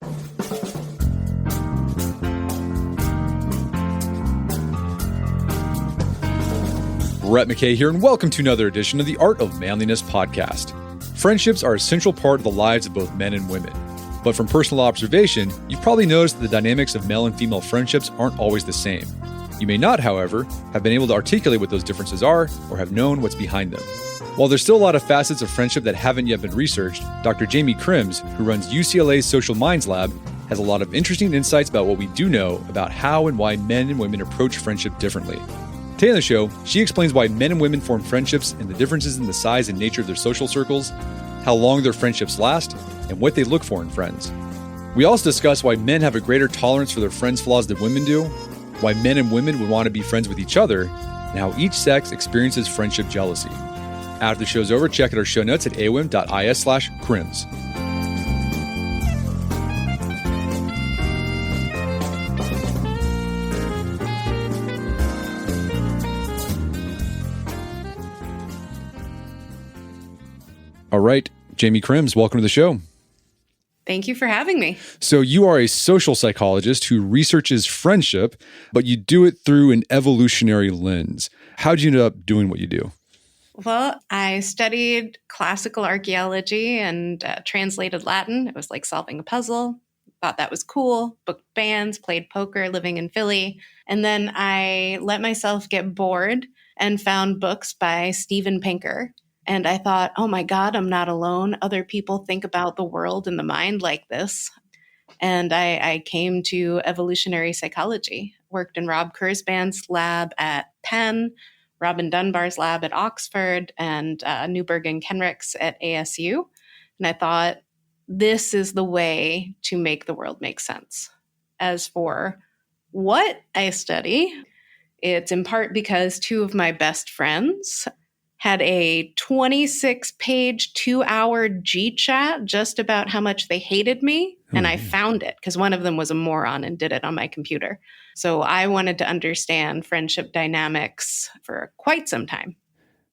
Brett McKay here, and welcome to another edition of the Art of Manliness podcast. Friendships are a central part of the lives of both men and women. But from personal observation, you've probably noticed that the dynamics of male and female friendships aren't always the same. You may not, however, have been able to articulate what those differences are or have known what's behind them. While there's still a lot of facets of friendship that haven't yet been researched, Dr. Jaimie Krems, who runs UCLA's Social Minds Lab, has a lot of interesting insights about what we do know about how and why men and women approach friendship differently. Today on the show, she explains why men and women form friendships and the differences in the size and nature of their social circles, how long their friendships last, and what they look for in friends. We also discuss why men have a greater tolerance for their friends' flaws than women do, why men and women would want to be friends with each other, and how each sex experiences friendship jealousy. After the show's over, check out our show notes at awim.is/Krems. All right, Jaimie Krems, welcome to the show. Thank you for having me. So you are a social psychologist who researches friendship, but you do it through an evolutionary lens. How did you end up doing what you do? Well, I studied classical archaeology and translated Latin. It was like solving a puzzle. Thought that was cool. Booked bands, played poker, living in Philly. And then I let myself get bored and found books by Steven Pinker. And I thought, oh my God, I'm not alone. Other people think about the world and the mind like this. And I came to evolutionary psychology, worked in Rob Kurzban's lab at Penn, Robin Dunbar's lab at Oxford, and Newberg and Kenrick's at ASU. And I thought, this is the way to make the world make sense. As for what I study, it's in part because two of my best friends had a 26-page, 2-hour G-chat just about how much they hated me. And I found it because one of them was a moron and did it on my computer. So I wanted to understand friendship dynamics for quite some time.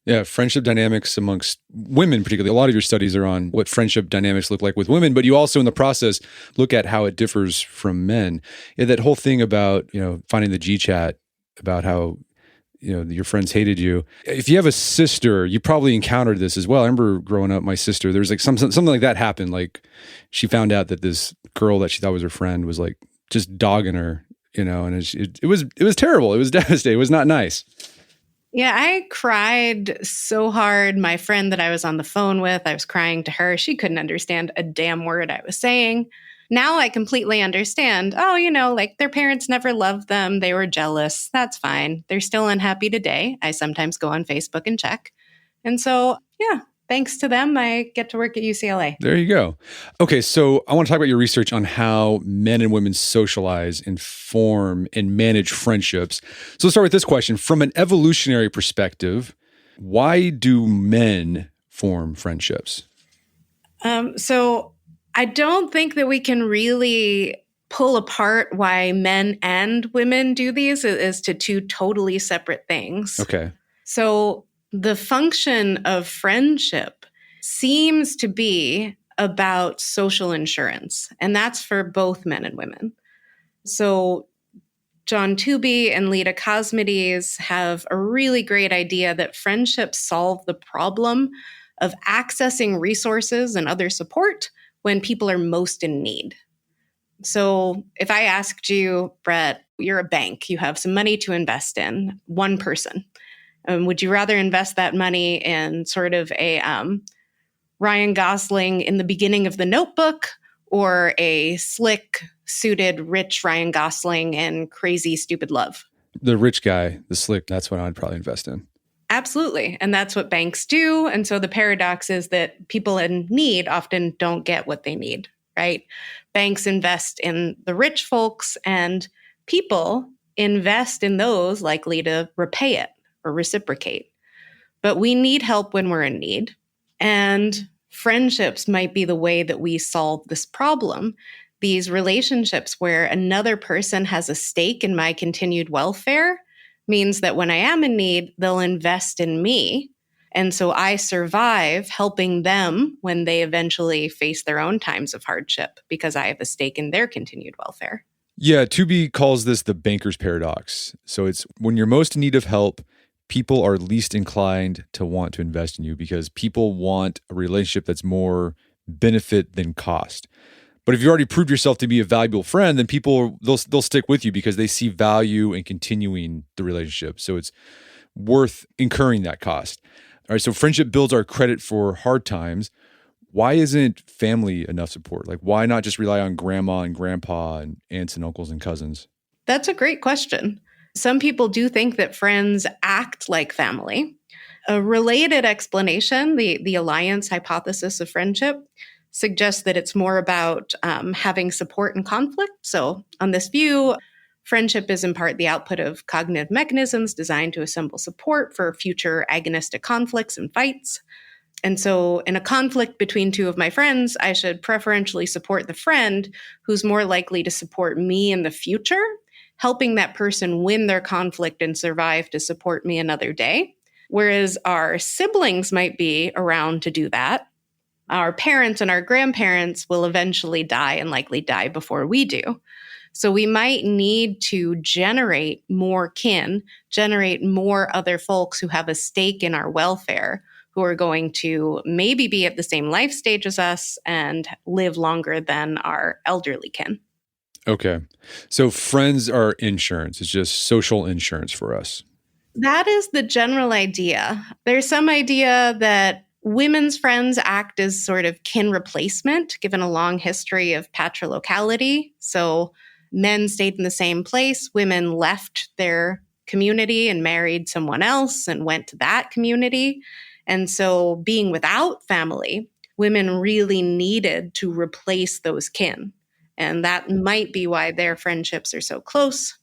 Yeah, friendship dynamics amongst women particularly. A lot of your studies are on what friendship dynamics look like with women, but you also in the process look at how it differs from men. Yeah, that whole thing about, finding the G-chat, about how your friends hated you. If you have a sister, you probably encountered this as well. I remember growing up, my sister, there was like something like that happened. Like she found out that this girl that she thought was her friend was like just dogging her, and it was terrible. It was devastating. It was not nice. Yeah, I cried so hard. My friend that I was on the phone with, I was crying to her. She couldn't understand a damn word I was saying. Now I completely understand. Oh, like their parents never loved them. They were jealous. That's fine. They're still unhappy today. I sometimes go on Facebook and check. And so, yeah, thanks to them, I get to work at UCLA. There you go. Okay, so I want to talk about your research on how men and women socialize and form and manage friendships. So let's start with this question. From an evolutionary perspective, why do men form friendships? So I don't think that we can really pull apart why men and women do these as to two totally separate things. Okay. So the function of friendship seems to be about social insurance, and that's for both men and women. So John Tooby and Lita Cosmides have a really great idea that friendships solve the problem of accessing resources and other support when people are most in need. So if I asked you, Brett, you're a bank, you have some money to invest in, one person. Would you rather invest that money in sort of a Ryan Gosling in the beginning of The Notebook, or a slick, suited, rich Ryan Gosling in Crazy Stupid Love? The rich guy, the slick, that's what I'd probably invest in. Absolutely. And that's what banks do. And so the paradox is that people in need often don't get what they need, right? Banks invest in the rich folks, and people invest in those likely to repay it or reciprocate. But we need help when we're in need. And friendships might be the way that we solve this problem. These relationships where another person has a stake in my continued welfare means that when I am in need, they'll invest in me And so I survive helping them when they eventually face their own times of hardship because I have a stake in their continued welfare. Yeah, Tubi calls this the banker's paradox. So it's when you're most in need of help, people are least inclined to want to invest in you because people want a relationship that's more benefit than cost. But if you already proved yourself to be a valuable friend, then they'll stick with you because they see value in continuing the relationship. So it's worth incurring that cost. All right, so friendship builds our credit for hard times. Why isn't family enough support? Like, why not just rely on grandma and grandpa and aunts and uncles and cousins? That's a great question. Some people do think that friends act like family. A related explanation, the alliance hypothesis of friendship, suggests that it's more about having support in conflict. So, on this view, friendship is in part the output of cognitive mechanisms designed to assemble support for future agonistic conflicts and fights. And so, in a conflict between two of my friends, I should preferentially support the friend who's more likely to support me in the future, helping that person win their conflict and survive to support me another day. Whereas our siblings might be around to do that. Our parents and our grandparents will eventually die and likely die before we do. So we might need to generate more kin, generate more other folks who have a stake in our welfare, who are going to maybe be at the same life stage as us and live longer than our elderly kin. Okay. So friends are insurance. It's just social insurance for us. That is the general idea. There's some idea that women's friends act as sort of kin replacement, given a long history of patrilocality. So men stayed in the same place, women left their community and married someone else and went to that community. And so being without family, women really needed to replace those kin. And that might be why their friendships are so close.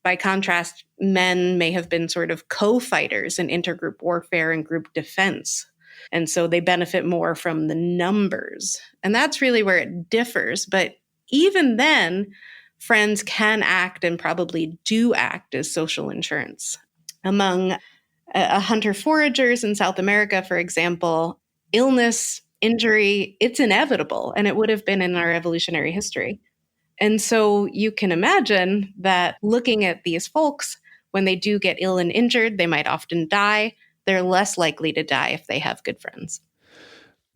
By contrast, men may have been sort of co-fighters in intergroup warfare and group defense. And so they benefit more from the numbers. And that's really where it differs. But even then, friends can act and probably do act as social insurance. Among hunter-foragers in South America, for example, illness, injury, it's inevitable, and it would have been in our evolutionary history. And so you can imagine that looking at these folks, when they do get ill and injured, they might often die. They're less likely to die if they have good friends.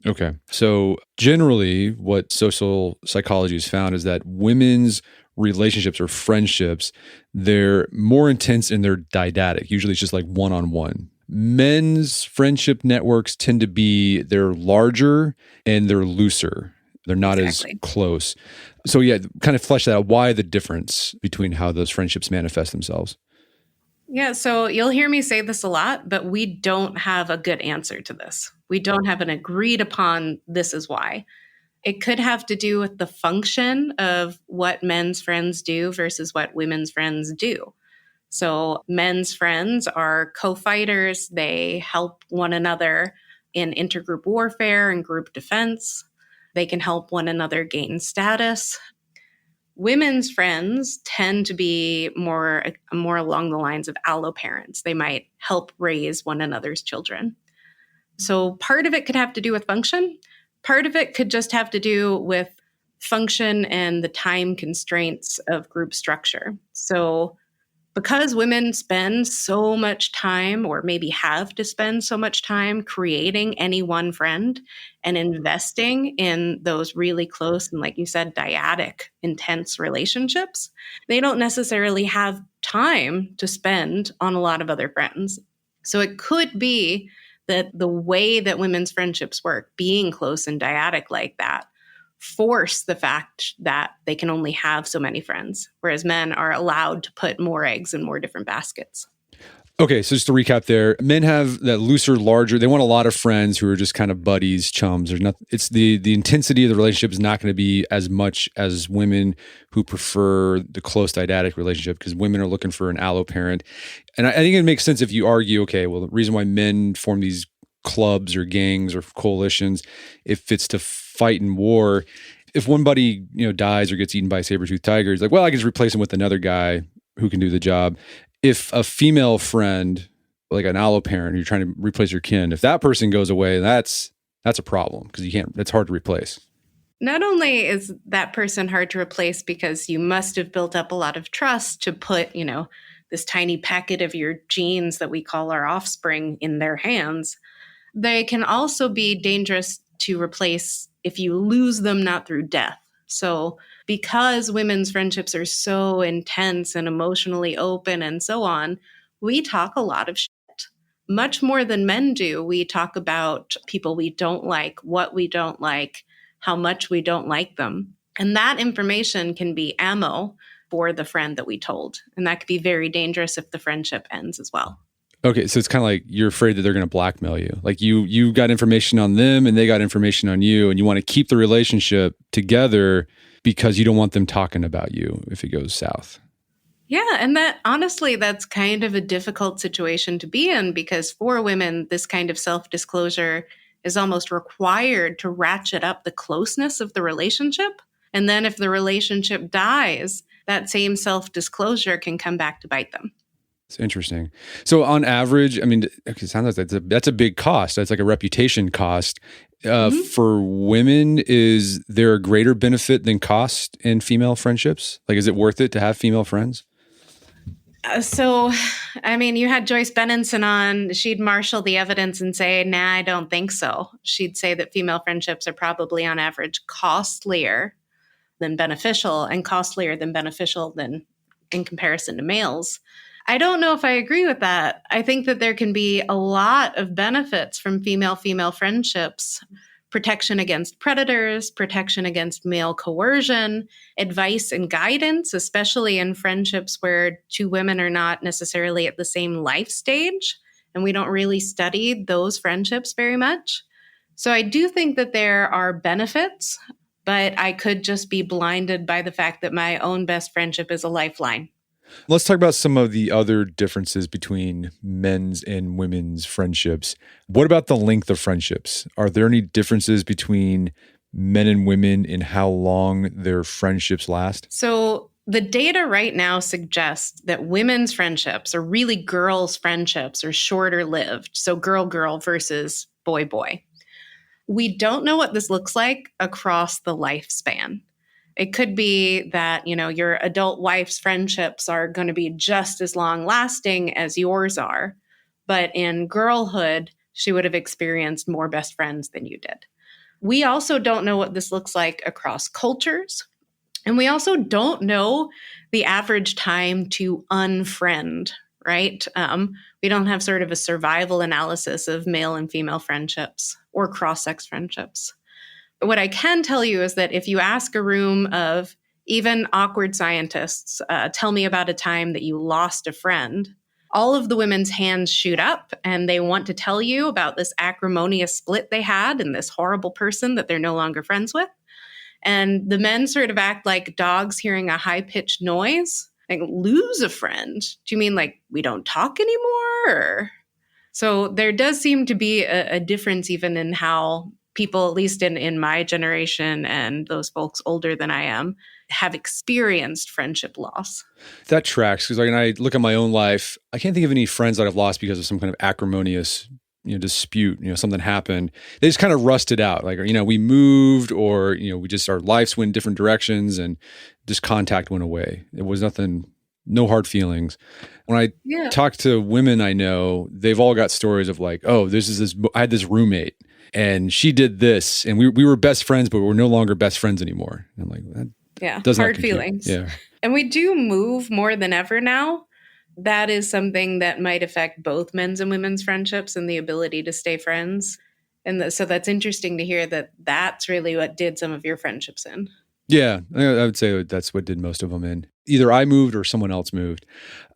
Okay. So generally, what social psychology has found is that women's relationships or friendships, they're more intense and they're didactic. Usually it's just like one-on-one. Men's friendship networks tend to be, they're larger and they're looser. They're not as close. So yeah, kind of flesh that out. Why the difference between how those friendships manifest themselves? Yeah, so you'll hear me say this a lot, but we don't have a good answer to this. We don't have an agreed upon this is why. It could have to do with the function of what men's friends do versus what women's friends do. So men's friends are co-fighters. They help one another in intergroup warfare and group defense. They can help one another gain status. Women's friends tend to be more along the lines of alloparents. They might help raise one another's children. So part of it could have to do with function. Part of it could just have to do with function and the time constraints of group structure. So because women spend so much time, or maybe have to spend so much time creating any one friend and investing in those really close and, like you said, dyadic, intense relationships, they don't necessarily have time to spend on a lot of other friends. So it could be that the way that women's friendships work, being close and dyadic like that, force the fact that they can only have so many friends, whereas men are allowed to put more eggs in more different baskets. Okay, so just to recap there, men have that looser, larger, they want a lot of friends who are just kind of buddies, chums. There's nothing, it's the intensity of the relationship is not going to be as much as women who prefer the close dyadic relationship, because women are looking for an allo parent. And I think it makes sense if you argue, okay, well, the reason why men form these clubs or gangs or coalitions, if it's to fight in war, if one buddy, dies or gets eaten by a saber-toothed tiger, it's like, well, I can just replace him with another guy who can do the job. If a female friend like an allo parent, you're trying to replace your kin. If that person goes away, that's a problem because it's hard to replace. Not only is that person hard to replace because you must have built up a lot of trust to put, this tiny packet of your genes that we call our offspring in their hands, they can also be dangerous to replace if you lose them not through death. So because women's friendships are so intense and emotionally open and so on, we talk a lot of shit. Much more than men do. We talk about people we don't like, what we don't like, how much we don't like them. And that information can be ammo for the friend that we told. And that could be very dangerous if the friendship ends as well. Okay, so it's kind of like you're afraid that they're going to blackmail you. Like you got information on them and they got information on you, and you want to keep the relationship together because you don't want them talking about you if it goes south. Yeah, and that honestly, that's kind of a difficult situation to be in because for women, this kind of self-disclosure is almost required to ratchet up the closeness of the relationship. And then if the relationship dies, that same self-disclosure can come back to bite them. It's interesting. So on average, I mean, it sounds like that's a big cost. That's like a reputation cost. For women, is there a greater benefit than cost in female friendships? Like, is it worth it to have female friends? You had Joyce Benenson on. She'd marshal the evidence and say, nah, I don't think so. She'd say that female friendships are probably on average costlier than beneficial and costlier than beneficial than in comparison to males. I don't know if I agree with that. I think that there can be a lot of benefits from female-female friendships. Protection against predators, protection against male coercion, advice and guidance, especially in friendships where two women are not necessarily at the same life stage. And we don't really study those friendships very much. So I do think that there are benefits, but I could just be blinded by the fact that my own best friendship is a lifeline. Let's talk about some of the other differences between men's and women's friendships. What about the length of friendships? Are there any differences between men and women in how long their friendships last? So the data right now suggests that women's friendships, or really girls' friendships, are shorter lived. So girl-girl versus boy-boy. We don't know what this looks like across the lifespan. It could be that, your adult wife's friendships are going to be just as long lasting as yours are. But in girlhood, she would have experienced more best friends than you did. We also don't know what this looks like across cultures. And we also don't know the average time to unfriend, right? We don't have sort of a survival analysis of male and female friendships or cross-sex friendships. What I can tell you is that if you ask a room of even awkward scientists, tell me about a time that you lost a friend, all of the women's hands shoot up and they want to tell you about this acrimonious split they had and this horrible person that they're no longer friends with. And the men sort of act like dogs hearing a high-pitched noise. Like, lose a friend? Do you mean like we don't talk anymore? So there does seem to be a difference even in how people, at least in my generation and those folks older than I am, have experienced friendship loss. That tracks, because when I look at my own life, I can't think of any friends that I've lost because of some kind of acrimonious dispute, something happened. They just kind of rusted out. Like, we moved or, we just, our lives went different directions and just contact went away. It was nothing, no hard feelings. When I talk to women I know, they've all got stories of like, oh, I had this roommate and she did this and we were best friends, but we're no longer best friends anymore. And I'm like, that doesn't hard feelings. Yeah. And we do move more than ever now. That is something that might affect both men's and women's friendships and the ability to stay friends. And so that's interesting to hear that that's really what did some of your friendships in. Yeah, I would say that's what did most of them in. Either I moved or someone else moved.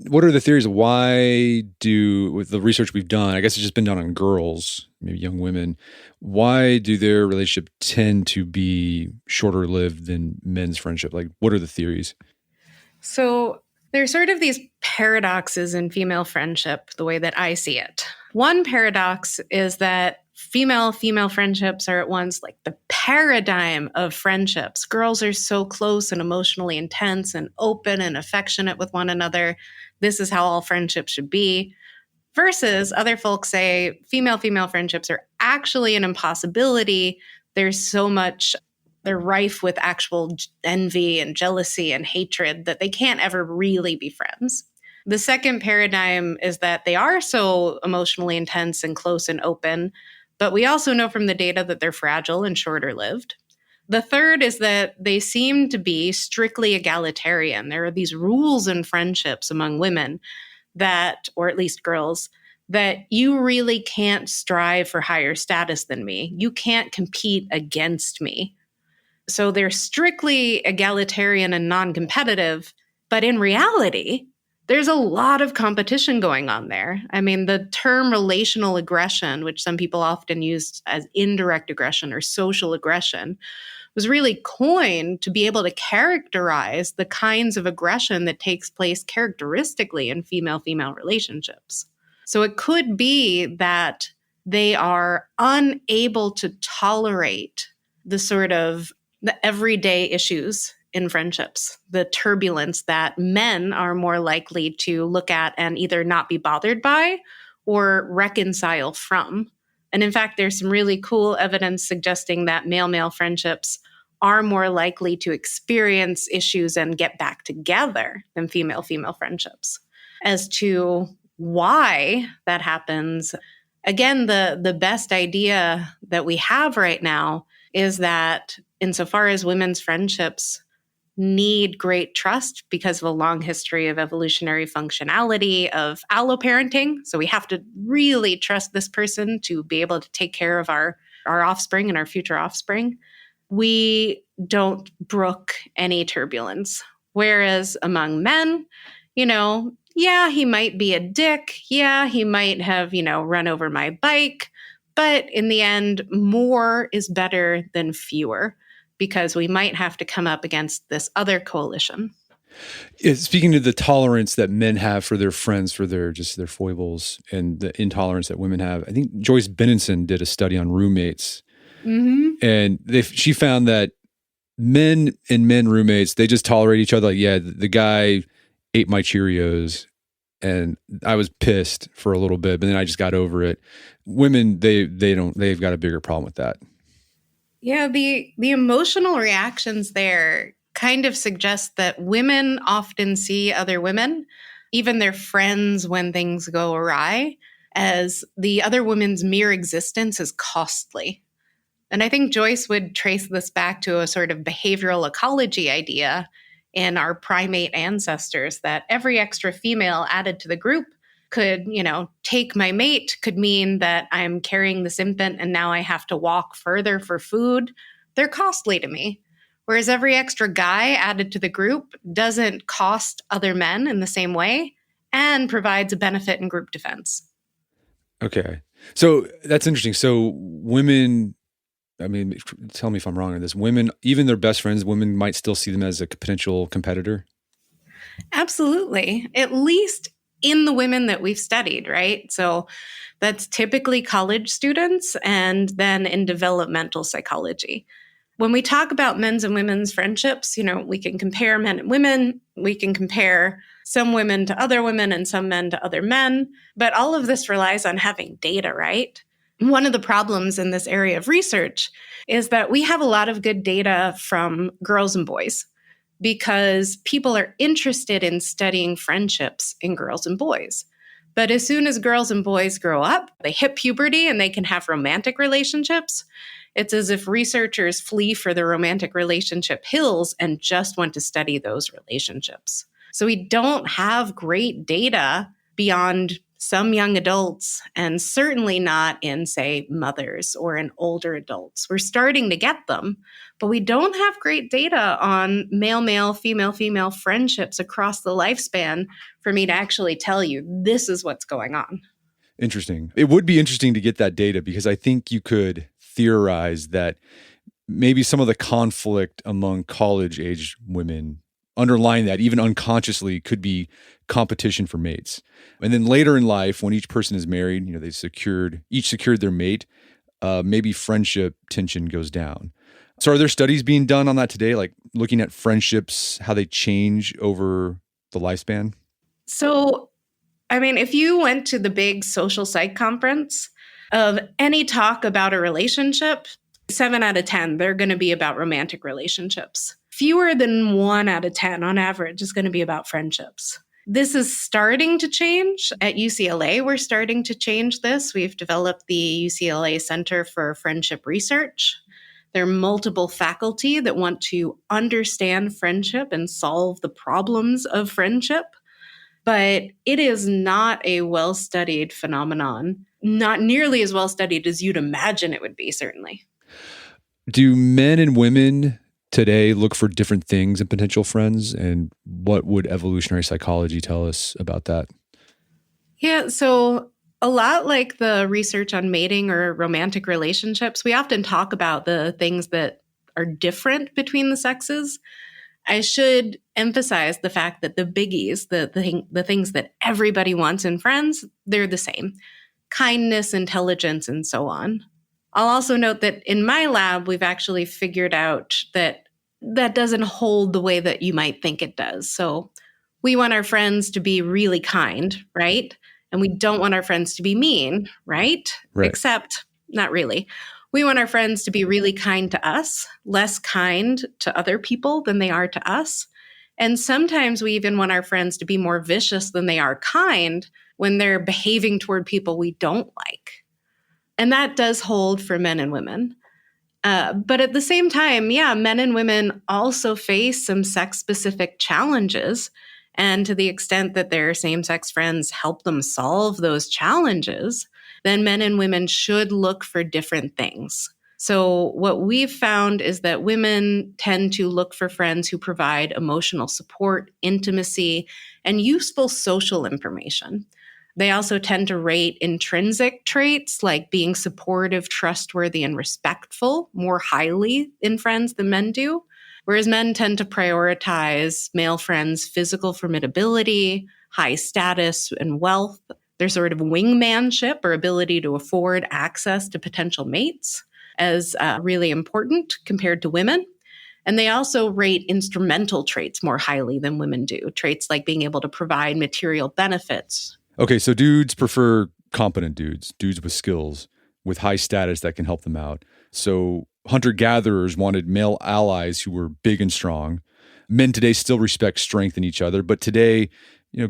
What are the theories? Why with the research we've done, I guess it's just been done on girls, maybe young women, why do their relationship tend to be shorter lived than men's friendship? Like, what are the theories? So there's sort of these paradoxes in female friendship, the way that I see it. One paradox is that female friendships are at once like the paradigm of friendships. Girls are so close and emotionally intense and open and affectionate with one another. This is how all friendships should be. Versus other folks say female-female friendships are actually an impossibility. There's so much, they're rife with actual envy and jealousy and hatred that they can't ever really be friends. The second paradigm is that they are so emotionally intense and close and open, but we also know from the data that they're fragile and shorter lived. The third is that they seem to be strictly egalitarian. There are these rules in friendships among women that, or at least girls, that you really can't strive for higher status than me. You can't compete against me. So they're strictly egalitarian and non-competitive, but in reality, there's a lot of competition going on there. I mean, the term relational aggression, which some people often use as indirect aggression or social aggression, was really coined to be able to characterize the kinds of aggression that takes place characteristically in female-female relationships. So it could be that they are unable to tolerate the sort of the everyday issues in friendships, the turbulence that men are more likely to look at and either not be bothered by or reconcile from. And in fact, there's some really cool evidence suggesting that male-male friendships are more likely to experience issues and get back together than female-female friendships. As to why that happens, again, the best idea that we have right now is that insofar as women's friendships need great trust because of a long history of evolutionary functionality of alloparenting. So we have to really trust this person to be able to take care of our offspring and our future offspring. We don't brook any turbulence. Whereas among men, yeah, he might be a dick. Yeah, he might have, run over my bike. But in the end, more is better than fewer, because we might have to come up against this other coalition. Speaking of the tolerance that men have for their friends, for their foibles, and the intolerance that women have, I think Joyce Benenson did a study on roommates. Mm-hmm. And she found that men roommates, they just tolerate each other. Like, yeah, the guy ate my Cheerios and I was pissed for a little bit, but then I just got over it. Women, they've got a bigger problem with that. Yeah, the emotional reactions there kind of suggest that women often see other women, even their friends when things go awry, as the other woman's mere existence is costly. And I think Joyce would trace this back to a sort of behavioral ecology idea in our primate ancestors, that every extra female added to the group could, take my mate, could mean that I'm carrying this infant and now I have to walk further for food. They're costly to me. Whereas every extra guy added to the group doesn't cost other men in the same way and provides a benefit in group defense. Okay. So that's interesting. So women, tell me if I'm wrong on this. Women, even their best friends, women might still see them as a potential competitor? Absolutely. At least in the women that we've studied, right? So that's typically college students and then in developmental psychology. When we talk about men's and women's friendships, we can compare men and women. We can compare some women to other women and some men to other men. But all of this relies on having data, right? One of the problems in this area of research is that we have a lot of good data from girls and boys because people are interested in studying friendships in girls and boys. But as soon as girls and boys grow up, they hit puberty and they can have romantic relationships. It's as if researchers flee for the romantic relationship hills and just want to study those relationships. So we don't have great data beyond some young adults, and certainly not in, say, mothers or in older adults. We're starting to get them, but we don't have great data on male-male, female-female friendships across the lifespan for me to actually tell you this is what's going on. Interesting. It would be interesting to get that data because I think you could theorize that maybe some of the conflict among college-age women underlying that, even unconsciously, could be competition for mates. And then later in life, when each person is married, they've each secured their mate, maybe friendship tension goes down. So are there studies being done on that today, like looking at friendships, how they change over the lifespan? So I mean, if you went to the big social psych conference of any talk about a relationship, 7 out of 10, they're going to be about romantic relationships. Fewer than 1 out of 10 on average is going to be about friendships. This is starting to change. At UCLA, we're starting to change this. We've developed the UCLA Center for Friendship Research. There are multiple faculty that want to understand friendship and solve the problems of friendship. But it is not a well-studied phenomenon, not nearly as well-studied as you'd imagine it would be, certainly. Do men and women today look for different things in potential friends? And what would evolutionary psychology tell us about that? Yeah, so a lot like the research on mating or romantic relationships, we often talk about the things that are different between the sexes. I should emphasize the fact that the biggies, the things that everybody wants in friends, they're the same. Kindness, intelligence, and so on. I'll also note that in my lab, we've actually figured out that that doesn't hold the way that you might think it does. So we want our friends to be really kind, right? And we don't want our friends to be mean, right? Except, not really. We want our friends to be really kind to us, less kind to other people than they are to us. And sometimes we even want our friends to be more vicious than they are kind when they're behaving toward people we don't like. And that does hold for men and women. But at the same time, yeah, men and women also face some sex-specific challenges. And to the extent that their same-sex friends help them solve those challenges, then men and women should look for different things. So what we've found is that women tend to look for friends who provide emotional support, intimacy, and useful social information. They also tend to rate intrinsic traits like being supportive, trustworthy, and respectful more highly in friends than men do, whereas men tend to prioritize male friends' physical formidability, high status, and wealth, their sort of wingmanship or ability to afford access to potential mates as really important compared to women. And they also rate instrumental traits more highly than women do, traits like being able to provide material benefits. Okay, so dudes prefer competent dudes with skills, with high status that can help them out. So hunter-gatherers wanted male allies who were big and strong. Men today still respect strength in each other, but today,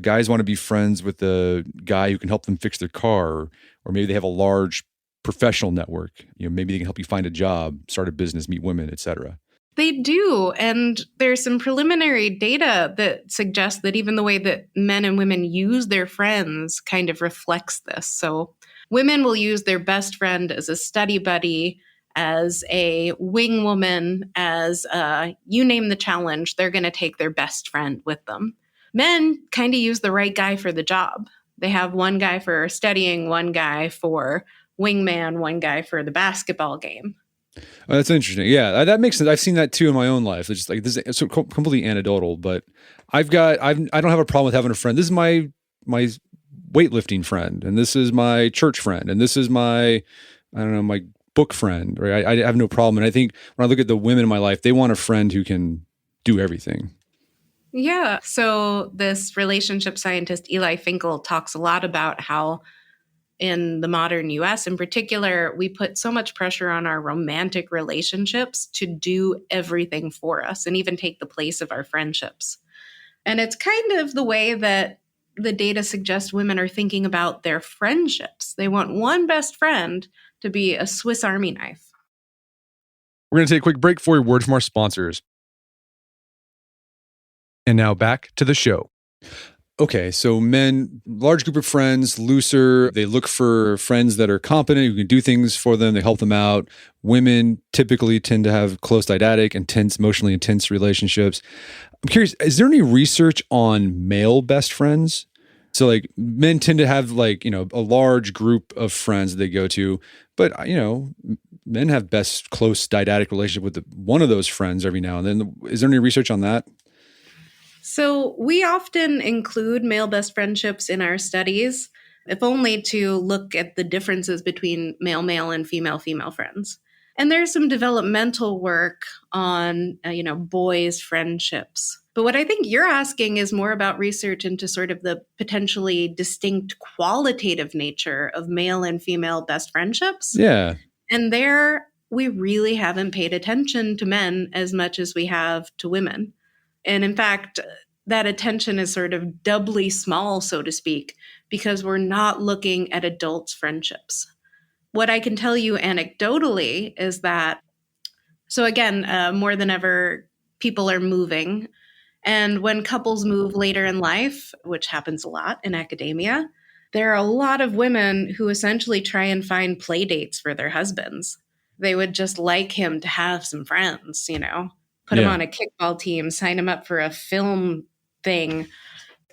guys want to be friends with a guy who can help them fix their car, or maybe they have a large professional network. Maybe they can help you find a job, start a business, meet women, etc. They do. And there's some preliminary data that suggests that even the way that men and women use their friends kind of reflects this. So women will use their best friend as a study buddy, as a wing woman, as you name the challenge, they're going to take their best friend with them. Men kind of use the right guy for the job. They have one guy for studying, one guy for wingman, one guy for the basketball game. Oh, that's interesting. Yeah, that makes sense. I've seen that too in my own life. It's just like this is completely anecdotal, but I don't have a problem with having a friend. This is my weightlifting friend, and this is my church friend, and this is my book friend. Right? I have no problem. And I think when I look at the women in my life, they want a friend who can do everything. Yeah. So this relationship scientist, Eli Finkel, talks a lot about how in the modern US in particular, we put so much pressure on our romantic relationships to do everything for us and even take the place of our friendships. And it's kind of the way that the data suggests women are thinking about their friendships. They want one best friend to be a Swiss Army knife. We're going to take a quick break for a word from our sponsors. And now back to the show. Okay, so men, large group of friends, looser. They look for friends that are competent, who can do things for them. They help them out. Women typically tend to have close, dyadic, emotionally intense relationships. I'm curious, is there any research on male best friends? So like men tend to have a large group of friends that they go to, but men have best close, dyadic relationship with one of those friends every now and then. Is there any research on that? So we often include male best friendships in our studies, if only to look at the differences between male and female friends. And there's some developmental work on, boys' friendships. But what I think you're asking is more about research into sort of the potentially distinct qualitative nature of male and female best friendships. Yeah. And there, we really haven't paid attention to men as much as we have to women. And in fact, that attention is sort of doubly small, so to speak, because we're not looking at adults' friendships. What I can tell you anecdotally is that, so again, more than ever, people are moving. And when couples move later in life, which happens a lot in academia, there are a lot of women who essentially try and find play dates for their husbands. They would just like him to have some friends, put him Yeah. on a kickball team, sign him up for a film thing,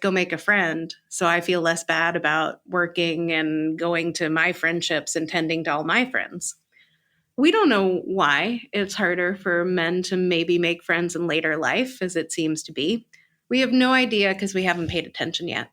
go make a friend. So I feel less bad about working and going to my friendships and tending to all my friends. We don't know why it's harder for men to maybe make friends in later life, as it seems to be. We have no idea because we haven't paid attention yet.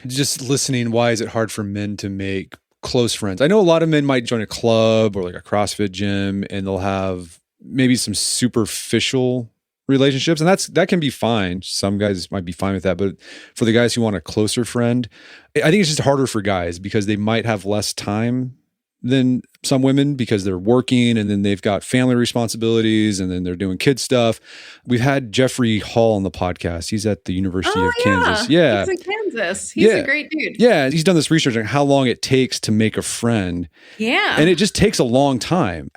Just listening, why is it hard for men to make close friends? I know a lot of men might join a club or like a CrossFit gym and they'll have maybe some superficial relationships, and that can be fine. Some guys might be fine with that, but for the guys who want a closer friend, I think it's just harder for guys because they might have less time than some women because they're working and then they've got family responsibilities and then they're doing kid stuff. We've had Jeffrey Hall on the podcast. He's at the University of Kansas. Yeah. He's in Kansas. He's a great dude. Yeah. He's done this research on how long it takes to make a friend. Yeah. And it just takes a long time.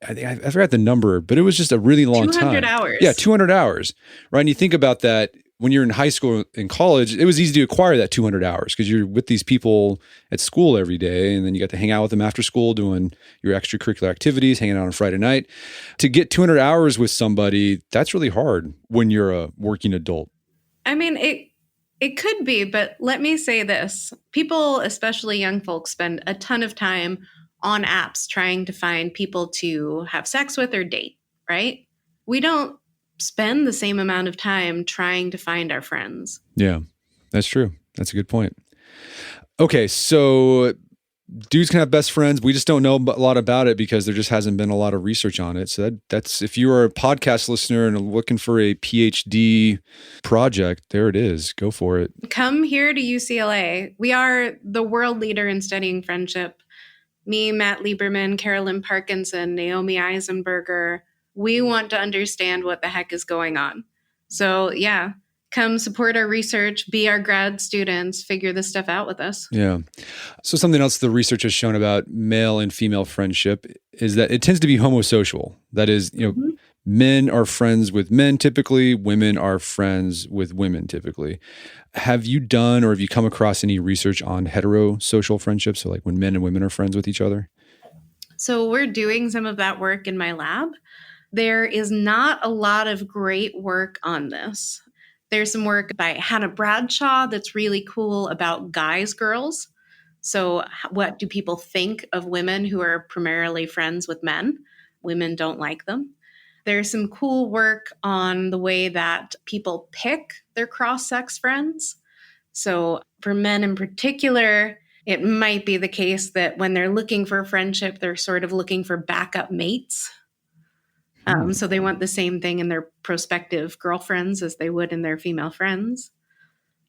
I forgot the number, but it was just a really long 200 time. hours. Yeah, 200 hours. Right. And you think about that when you're in high school and college, it was easy to acquire that 200 hours because you're with these people at school every day. And then you got to hang out with them after school, doing your extracurricular activities, hanging out on Friday night. To get 200 hours with somebody, that's really hard when you're a working adult. I mean, it could be, but let me say this. People, especially young folks, spend a ton of time on apps trying to find people to have sex with or date, right? We don't spend the same amount of time trying to find our friends. Yeah, that's true. That's a good point. Okay, so dudes can have best friends. We just don't know a lot about it because there just hasn't been a lot of research on it. So that's if you are a podcast listener and looking for a PhD project, there it is. Go for it. Come here to UCLA. We are the world leader in studying friendship. Me, Matt Lieberman, Carolyn Parkinson, Naomi Eisenberger. We want to understand what the heck is going on. So yeah, come support our research, be our grad students, figure this stuff out with us. Yeah. So something else the research has shown about male and female friendship is that it tends to be homosocial. That is, men are friends with men typically, women are friends with women typically. Have you done or have you come across any research on heterosocial friendships? So like when men and women are friends with each other? So we're doing some of that work in my lab. There is not a lot of great work on this. There's some work by Hannah Bradshaw that's really cool about guys, girls. So what do people think of women who are primarily friends with men? Women don't like them. There's some cool work on the way that people pick their cross-sex friends. So for men in particular, it might be the case that when they're looking for a friendship, they're sort of looking for backup mates. So they want the same thing in their prospective girlfriends as they would in their female friends.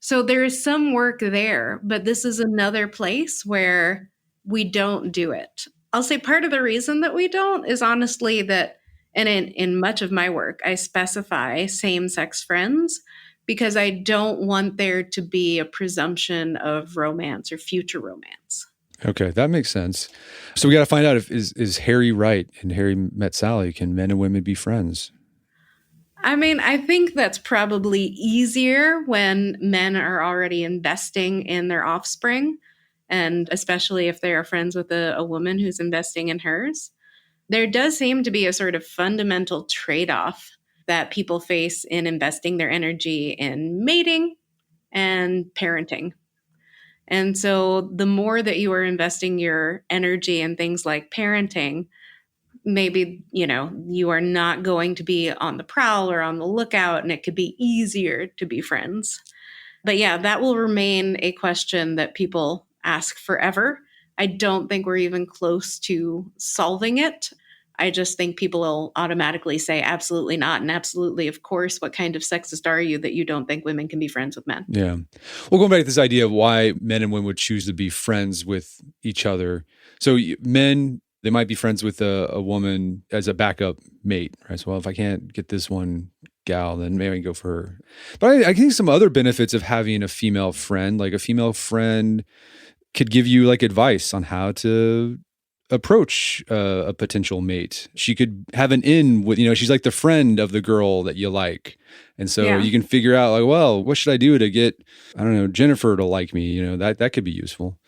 So there is some work there, but this is another place where we don't do it. I'll say part of the reason that we don't is honestly that, and in much of my work, I specify same-sex friends because I don't want there to be a presumption of romance or future romance. Okay, that makes sense. So we got to find out is Harry right? And Harry met Sally. Can men and women be friends? I mean, I think that's probably easier when men are already investing in their offspring, and especially if they are friends with a woman who's investing in hers. There does seem to be a sort of fundamental trade-off that people face in investing their energy in mating and parenting. And so the more that you are investing your energy in things like parenting, maybe, you are not going to be on the prowl or on the lookout, and it could be easier to be friends. But yeah, that will remain a question that people ask forever. I don't think we're even close to solving it. I just think people will automatically say absolutely not. And absolutely, of course, what kind of sexist are you that you don't think women can be friends with men? Yeah. Well, going back to this idea of why men and women would choose to be friends with each other. So men, they might be friends with a woman as a backup mate, right? So, well, if I can't get this one gal, then maybe I can go for her. But I think some other benefits of having a female friend, like a female friend could give you like advice on how to approach a potential mate. She could have an in with, she's like the friend of the girl that you like. And so you can figure out like, well, what should I do to get, I don't know, Jennifer to like me? That could be useful.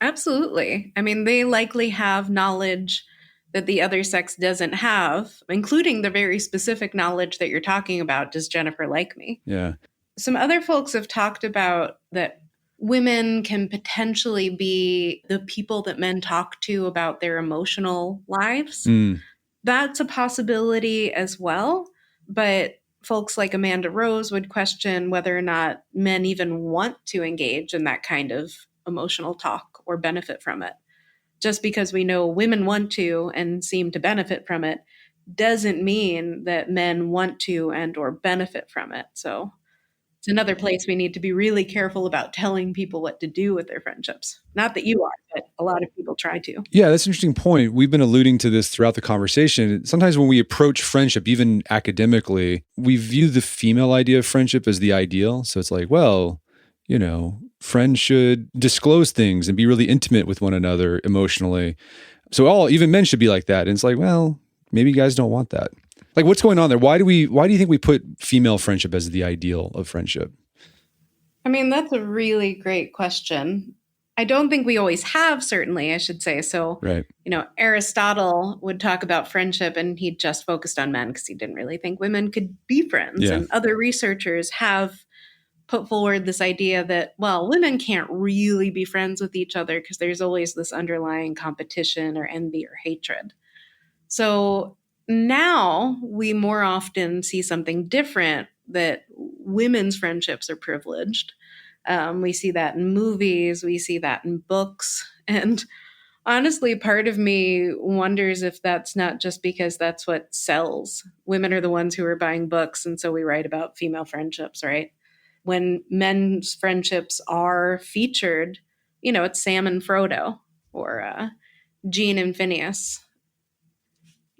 Absolutely. I mean, they likely have knowledge that the other sex doesn't have, including the very specific knowledge that you're talking about. Does Jennifer like me? Yeah. Some other folks have talked about that women can potentially be the people that men talk to about their emotional lives. That's a possibility as well. But folks like Amanda Rose would question whether or not men even want to engage in that kind of emotional talk or benefit from it. Just because we know women want to and seem to benefit from it doesn't mean that men want to and or benefit from it. So it's another place we need to be really careful about telling people what to do with their friendships. Not that you are, but a lot of people try to. Yeah, that's an interesting point. We've been alluding to this throughout the conversation. Sometimes when we approach friendship, even academically, we view the female idea of friendship as the ideal. So it's like, well, friends should disclose things and be really intimate with one another emotionally. So even men should be like that. And it's like, well, maybe guys don't want that. Like, what's going on there? Why do you think we put female friendship as the ideal of friendship? I mean, that's a really great question. I don't think we always have, certainly, I should say. So, right. Aristotle would talk about friendship and he just focused on men because he didn't really think women could be friends. Yeah. And other researchers have put forward this idea that, well, women can't really be friends with each other because there's always this underlying competition or envy or hatred. So now we more often see something different, that women's friendships are privileged. We see that in movies, we see that in books. And honestly, part of me wonders if that's not just because that's what sells. Women are the ones who are buying books, and so we write about female friendships, right? When men's friendships are featured, it's Sam and Frodo or Gene and Phineas.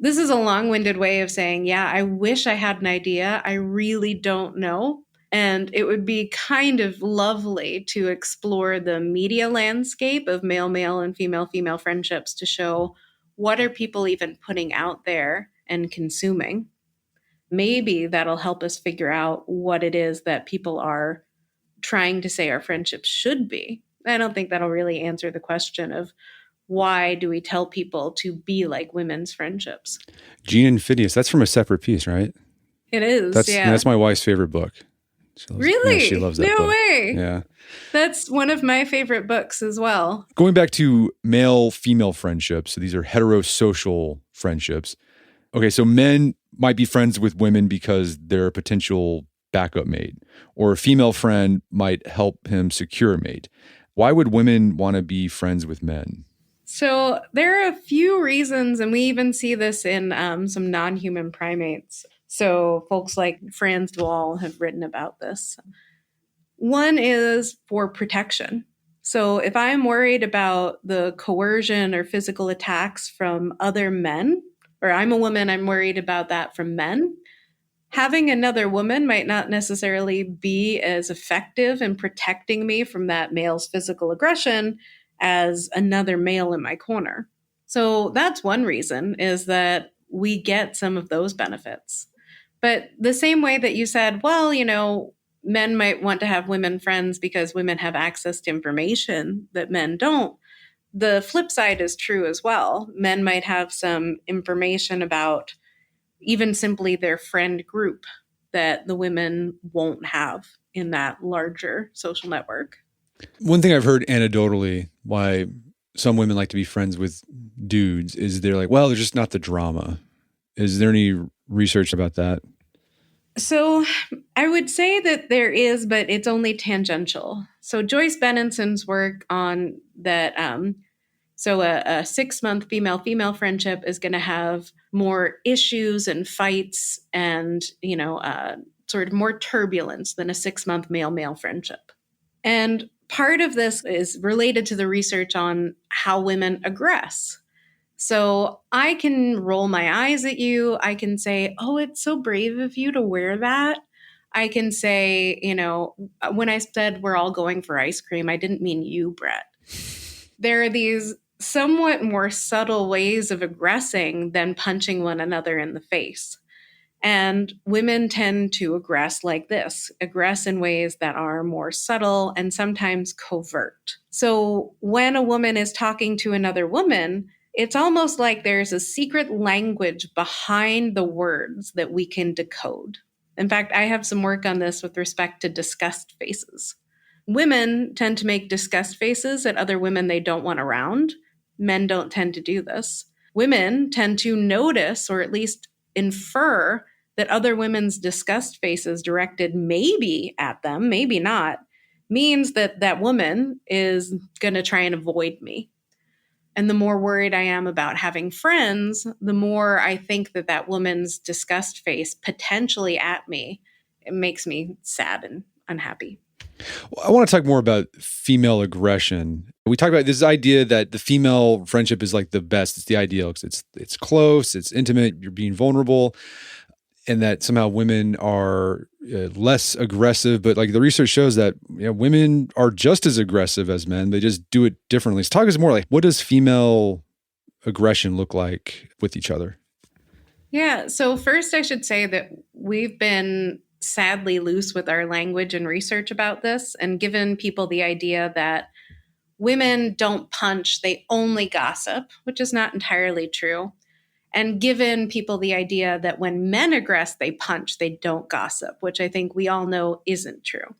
This is a long-winded way of saying, yeah, I wish I had an idea. I really don't know. And it would be kind of lovely to explore the media landscape of male-male and female-female friendships to show what are people even putting out there and consuming. Maybe that'll help us figure out what it is that people are trying to say our friendships should be. I don't think that'll really answer the question of why do we tell people to be like women's friendships? Gene and Phineas, that's from A Separate Piece, right? It is, That's my wife's favorite book. Really? She loves that book. No way. Yeah. That's one of my favorite books as well. Going back to male-female friendships, so these are heterosocial friendships. Okay, so men might be friends with women because they're a potential backup mate, or a female friend might help him secure a mate. Why would women want to be friends with men? So there are a few reasons, and we even see this in some non-human primates. So folks like Franz Dwall have written about this. One is for protection. So if I'm worried about the coercion or physical attacks from other men, or I'm a woman, I'm worried about that from men, having another woman might not necessarily be as effective in protecting me from that male's physical aggression as another male in my corner. So that's one reason, is that we get some of those benefits. But the same way that you said, well, men might want to have women friends because women have access to information that men don't. The flip side is true as well. Men might have some information about even simply their friend group that the women won't have in that larger social network. One thing I've heard anecdotally why some women like to be friends with dudes is they're like, well, there's just not the drama. Is there any research about that? So I would say that there is, but it's only tangential. So Joyce Bennenson's work on that So a 6-month female-female friendship is going to have more issues and fights and, sort of more turbulence than a 6-month male-male friendship. And part of this is related to the research on how women aggress. So I can roll my eyes at you. I can say, oh, it's so brave of you to wear that. I can say, when I said we're all going for ice cream, I didn't mean you, Brett. There are these somewhat more subtle ways of aggressing than punching one another in the face. And women tend to aggress like this, aggress in ways that are more subtle and sometimes covert. So when a woman is talking to another woman, it's almost like there's a secret language behind the words that we can decode. In fact, I have some work on this with respect to disgust faces. Women tend to make disgust faces at other women they don't want around. Men don't tend to do this. Women tend to notice, or at least infer, that other women's disgust faces directed maybe at them, maybe not, means that that woman is going to try and avoid me. And the more worried I am about having friends, the more I think that that woman's disgust face potentially at me, it makes me sad and unhappy. Well, I want to talk more about female aggression. We talk about this idea that the female friendship is like the best. It's the ideal because it's close, it's intimate, you're being vulnerable, and that somehow women are less aggressive. But like the research shows that women are just as aggressive as men. They just do it differently. So talk to us more like, what does female aggression look like with each other? Yeah. So first, I should say that we've been sadly loose with our language and research about this and given people the idea that women don't punch, they only gossip, which is not entirely true. And given people the idea that when men aggress, they punch, they don't gossip, which I think we all know isn't true.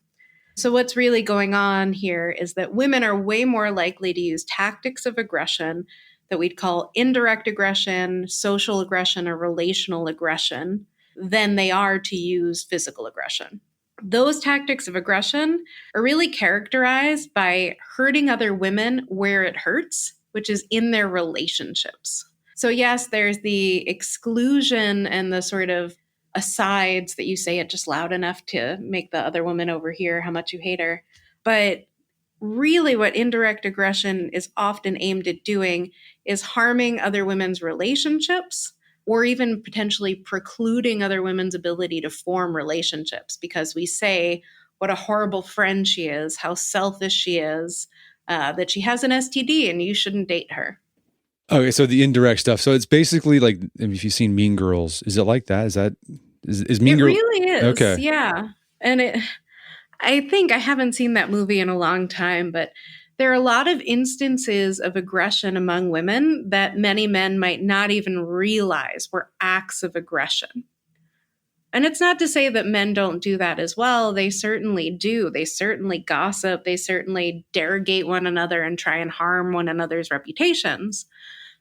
So what's really going on here is that women are way more likely to use tactics of aggression that we'd call indirect aggression, social aggression, or relational aggression than they are to use physical aggression. Those tactics of aggression are really characterized by hurting other women where it hurts, which is in their relationships. So yes, there's the exclusion and the sort of asides that you say it just loud enough to make the other woman overhear how much you hate her. But really what indirect aggression is often aimed at doing is harming other women's relationships or even potentially precluding other women's ability to form relationships because we say what a horrible friend she is, how selfish she is, that she has an STD and you shouldn't date her. Okay, so the indirect stuff. So it's basically like, if you've seen Mean Girls, is it like that? Is Mean Girls? It really is. Okay. Yeah. And I think I haven't seen that movie in a long time, but there are a lot of instances of aggression among women that many men might not even realize were acts of aggression. And it's not to say that men don't do that as well. They certainly do. They certainly gossip. They certainly derogate one another and try and harm one another's reputations.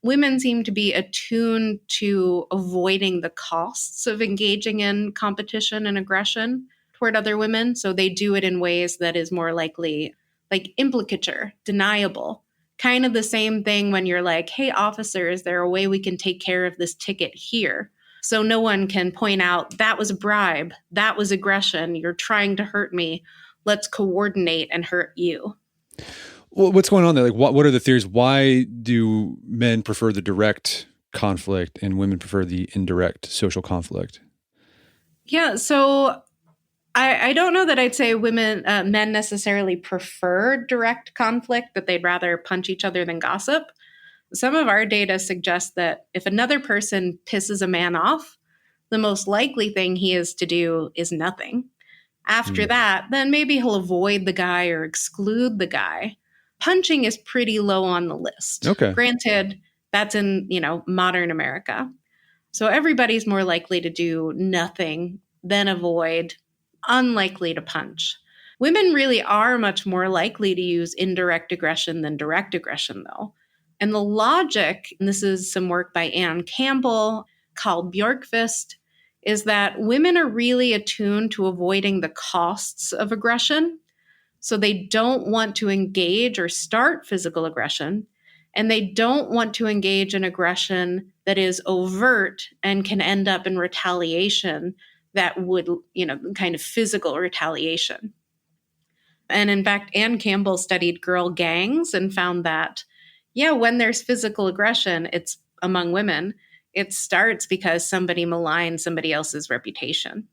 Women seem to be attuned to avoiding the costs of engaging in competition and aggression toward other women. So they do it in ways that is more likely like implicature, deniable. Kind of the same thing when you're like, hey, officer, is there a way we can take care of this ticket here? So no one can point out, that was a bribe, that was aggression, you're trying to hurt me, let's coordinate and hurt you. Well, what's going on there? Like, what are the theories? Why do men prefer the direct conflict and women prefer the indirect social conflict? Yeah, so I don't know that I'd say men necessarily prefer direct conflict, that they'd rather punch each other than gossip. Some of our data suggests that if another person pisses a man off, the most likely thing he is to do is nothing. After that, then maybe he'll avoid the guy or exclude the guy. Punching is pretty low on the list. Okay. Granted, that's in, modern America. So everybody's more likely to do nothing than avoid, unlikely to punch. Women really are much more likely to use indirect aggression than direct aggression, though. And the logic, and this is some work by Anne Campbell, called Bjorkvist, is that women are really attuned to avoiding the costs of aggression. So they don't want to engage or start physical aggression. And they don't want to engage in aggression that is overt and can end up in retaliation that would, kind of physical retaliation. And in fact, Anne Campbell studied girl gangs and found that, when there's physical aggression, it's among women, it starts because somebody maligns somebody else's reputation.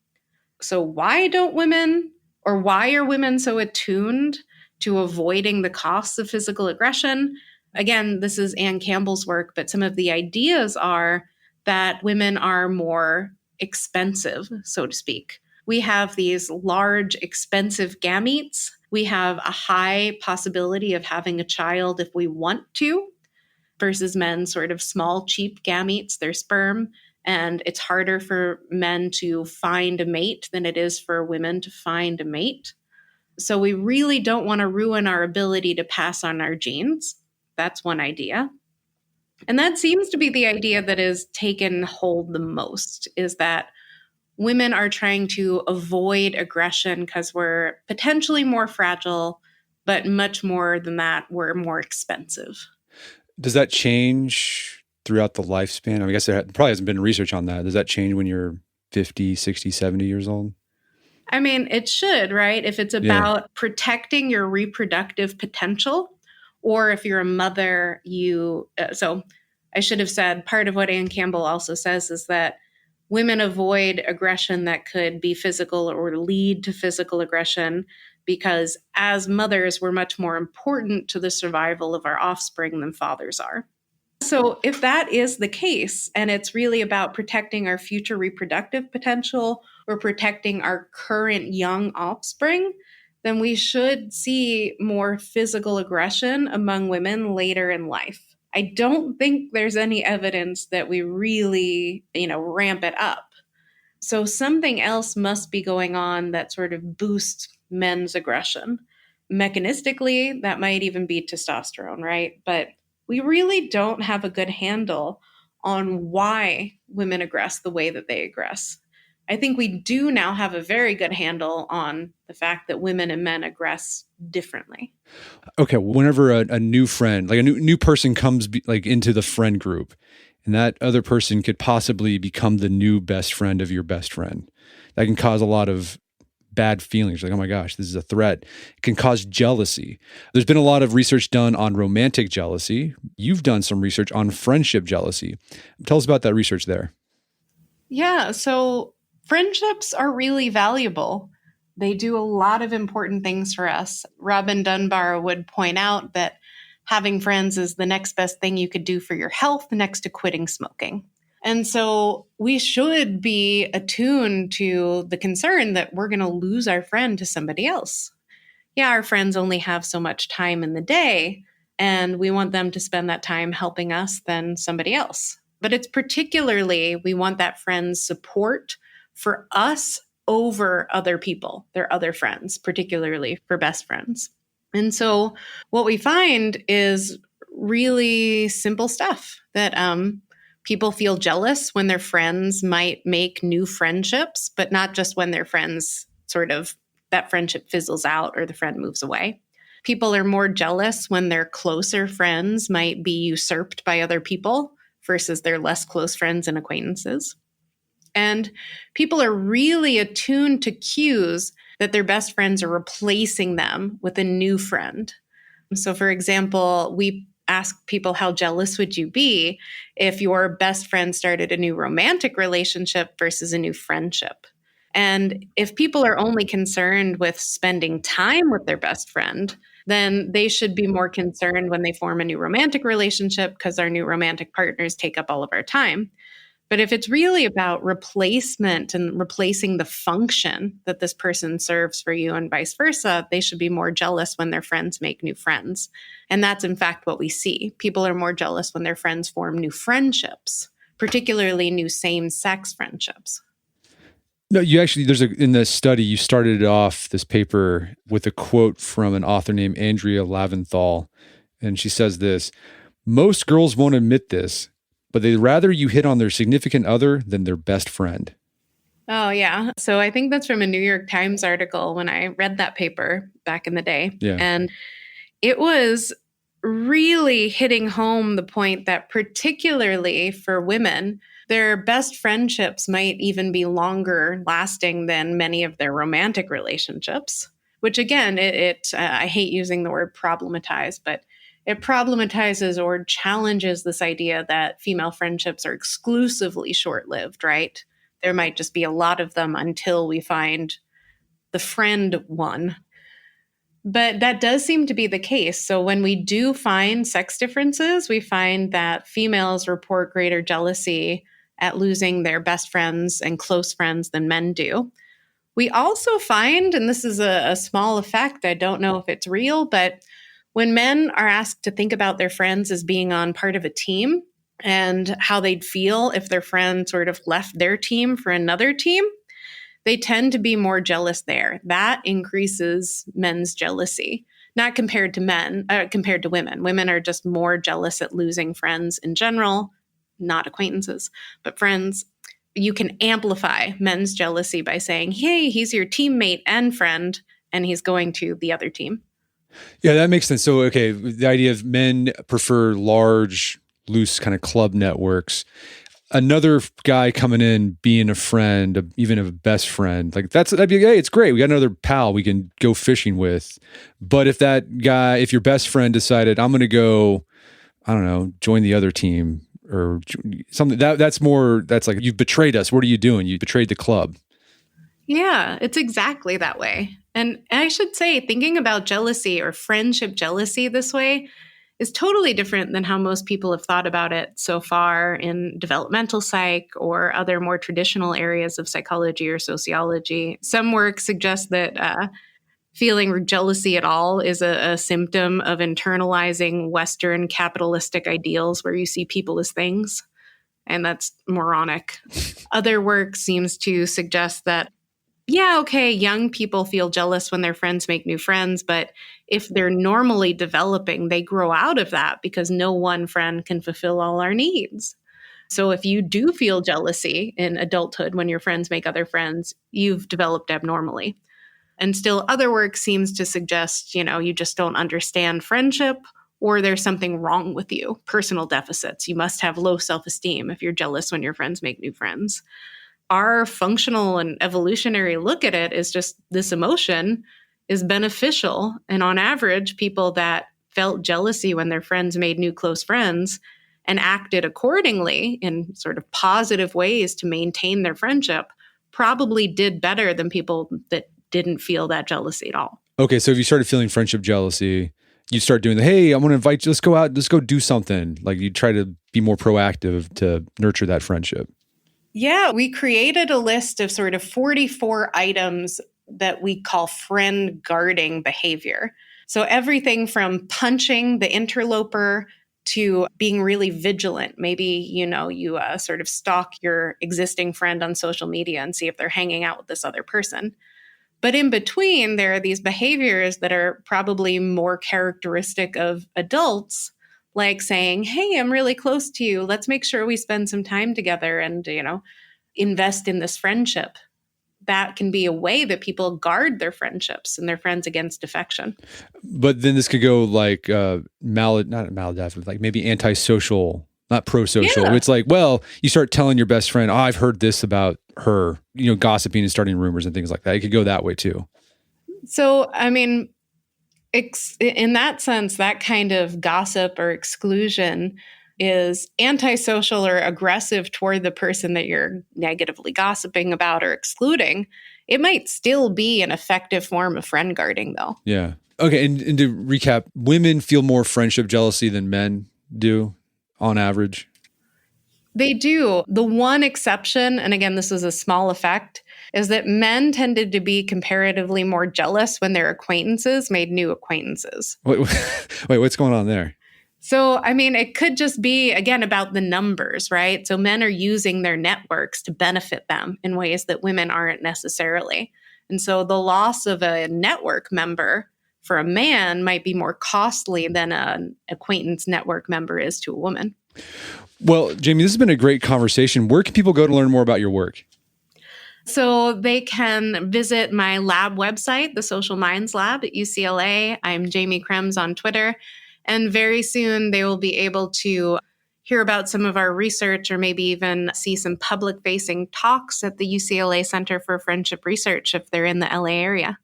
So why are women so attuned to avoiding the costs of physical aggression? Again, this is Anne Campbell's work, but some of the ideas are that women are more expensive, so to speak. We have these large, expensive gametes. We have a high possibility of having a child if we want to, versus men's sort of small, cheap gametes, their sperm. And it's harder for men to find a mate than it is for women to find a mate. So we really don't want to ruin our ability to pass on our genes. That's one idea. And that seems to be the idea that is taken hold the most, is that women are trying to avoid aggression because we're potentially more fragile, but much more than that, we're more expensive. Does that change throughout the lifespan? I guess there probably hasn't been research on that. Does that change when you're 50, 60, 70 years old? I mean, it should, right? If it's about protecting your reproductive potential, or if you're a mother, so I should have said, part of what Anne Campbell also says is that women avoid aggression that could be physical or lead to physical aggression because as mothers, we're much more important to the survival of our offspring than fathers are. So if that is the case, and it's really about protecting our future reproductive potential or protecting our current young offspring, then we should see more physical aggression among women later in life. I don't think there's any evidence that we really, ramp it up. So something else must be going on that sort of boosts men's aggression. Mechanistically, that might even be testosterone, right? But we really don't have a good handle on why women aggress the way that they aggress. I think we do now have a very good handle on the fact that women and men aggress differently. Okay, whenever a new friend, like a new person comes into the friend group, and that other person could possibly become the new best friend of your best friend, that can cause a lot of bad feelings. Like, oh my gosh, this is a threat. It can cause jealousy. There's been a lot of research done on romantic jealousy. You've done some research on friendship jealousy. Tell us about that research there. Yeah, so friendships are really valuable. They do a lot of important things for us. Robin Dunbar would point out that having friends is the next best thing you could do for your health next to quitting smoking. And so we should be attuned to the concern that we're going to lose our friend to somebody else. Yeah, our friends only have so much time in the day, and we want them to spend that time helping us than somebody else. But it's particularly, we want that friend's support for us over other people, their other friends, particularly for best friends. And so what we find is really simple stuff that people feel jealous when their friends might make new friendships, but not just when their friends that friendship fizzles out or the friend moves away. People are more jealous when their closer friends might be usurped by other people versus their less close friends and acquaintances. And people are really attuned to cues that their best friends are replacing them with a new friend. So, for example, we ask people, how jealous would you be if your best friend started a new romantic relationship versus a new friendship? And if people are only concerned with spending time with their best friend, then they should be more concerned when they form a new romantic relationship because our new romantic partners take up all of our time. But if it's really about replacement and replacing the function that this person serves for you and vice versa, they should be more jealous when their friends make new friends. And that's in fact what we see. People are more jealous when their friends form new friendships, particularly new same-sex friendships. No, in the study, you started off this paper with a quote from an author named Andrea Laventhal. And she says this: "Most girls won't admit this, but they'd rather you hit on their significant other than their best friend." Oh, yeah. So I think that's from a New York Times article when I read that paper back in the day. Yeah. And it was really hitting home the point that particularly for women, their best friendships might even be longer lasting than many of their romantic relationships, which again, I hate using the word problematize, but it problematizes or challenges this idea that female friendships are exclusively short-lived, right? There might just be a lot of them until we find the friend one. But that does seem to be the case. So when we do find sex differences, we find that females report greater jealousy at losing their best friends and close friends than men do. We also find, and this is a small effect, I don't know if it's real, but when men are asked to think about their friends as being on part of a team and how they'd feel if their friend sort of left their team for another team, they tend to be more jealous there. That increases men's jealousy, not compared to women. Women are just more jealous at losing friends in general, not acquaintances, but friends. You can amplify men's jealousy by saying, hey, he's your teammate and friend, and he's going to the other team. Yeah, that makes sense. So, okay, the idea of men prefer large, loose kind of club networks. Another guy coming in, being a friend, even a best friend, like that'd be, hey, it's great. We got another pal we can go fishing with. But if your best friend decided, I'm going to go, I don't know, join the other team or something, that's like, you've betrayed us. What are you doing? You betrayed the club. Yeah, it's exactly that way. And I should say, thinking about jealousy or friendship jealousy this way is totally different than how most people have thought about it so far in developmental psych or other more traditional areas of psychology or sociology. Some work suggests that feeling jealousy at all is a symptom of internalizing Western capitalistic ideals where you see people as things, and that's moronic. Other work seems to suggest that yeah, okay, young people feel jealous when their friends make new friends, but if they're normally developing, they grow out of that because no one friend can fulfill all our needs. So if you do feel jealousy in adulthood when your friends make other friends, you've developed abnormally. And still other work seems to suggest, you just don't understand friendship or there's something wrong with you, personal deficits. You must have low self-esteem if you're jealous when your friends make new friends. Our functional and evolutionary look at it is just this emotion is beneficial. And on average, people that felt jealousy when their friends made new close friends and acted accordingly in sort of positive ways to maintain their friendship probably did better than people that didn't feel that jealousy at all. Okay, so if you started feeling friendship jealousy, you start doing hey, I want to invite you, let's go out, let's go do something. Like you try to be more proactive to nurture that friendship. Yeah, we created a list of sort of 44 items that we call friend guarding behavior. So everything from punching the interloper to being really vigilant. Maybe, you sort of stalk your existing friend on social media and see if they're hanging out with this other person. But in between, there are these behaviors that are probably more characteristic of adults, like saying, hey, I'm really close to you. Let's make sure we spend some time together and, invest in this friendship. That can be a way that people guard their friendships and their friends against defection. But then this could go like not maladaptive, like maybe antisocial, not pro-social. Yeah. It's like, well, you start telling your best friend, oh, I've heard this about her, gossiping and starting rumors and things like that. It could go that way too. So, I mean, in that sense, that kind of gossip or exclusion is antisocial or aggressive toward the person that you're negatively gossiping about or excluding. It might still be an effective form of friend guarding, though. Yeah. Okay. And to recap, women feel more friendship jealousy than men do on average. They do. The one exception, and again, this is a small effect, is that men tended to be comparatively more jealous when their acquaintances made new acquaintances. Wait, what's going on there? So, I mean, it could just be, again, about the numbers, right? So men are using their networks to benefit them in ways that women aren't necessarily. And so the loss of a network member for a man might be more costly than an acquaintance network member is to a woman. Well, Jaimie, this has been a great conversation. Where can people go to learn more about your work? So they can visit my lab website, the Social Minds Lab at UCLA. I'm Jaimie Krems on Twitter. And very soon they will be able to hear about some of our research or maybe even see some public-facing talks at the UCLA Center for Friendship Research if they're in the LA area.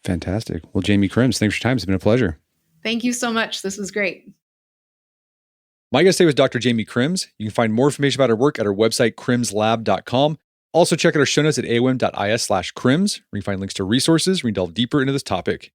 Fantastic. Well, Jaimie Krems, thanks for your time. It's been a pleasure. Thank you so much. This was great. My guest today was Dr. Jaimie Krems. You can find more information about her work at her website, kremslab.com. Also, check out our show notes at aom.is/Krems, where you can find links to resources where you delve deeper into this topic.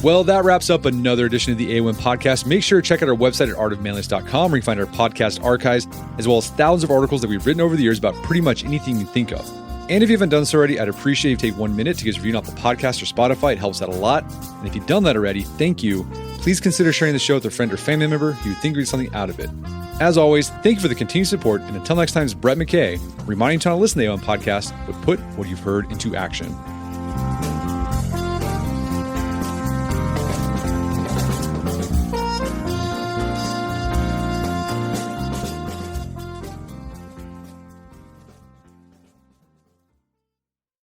Well, that wraps up another edition of the AOM podcast. Make sure to check out our website at artofmanliness.com, where you can find our podcast archives, as well as thousands of articles that we've written over the years about pretty much anything you can think of. And if you haven't done so already, I'd appreciate if you take 1 minute to give us a review on Apple Podcasts or Spotify. It helps out a lot. And if you've done that already, thank you. Please consider sharing the show with a friend or family member who you think would get something out of it. As always, thank you for the continued support. And until next time, it's Brett McKay, reminding you to not listen to the AOM podcast, but put what you've heard into action.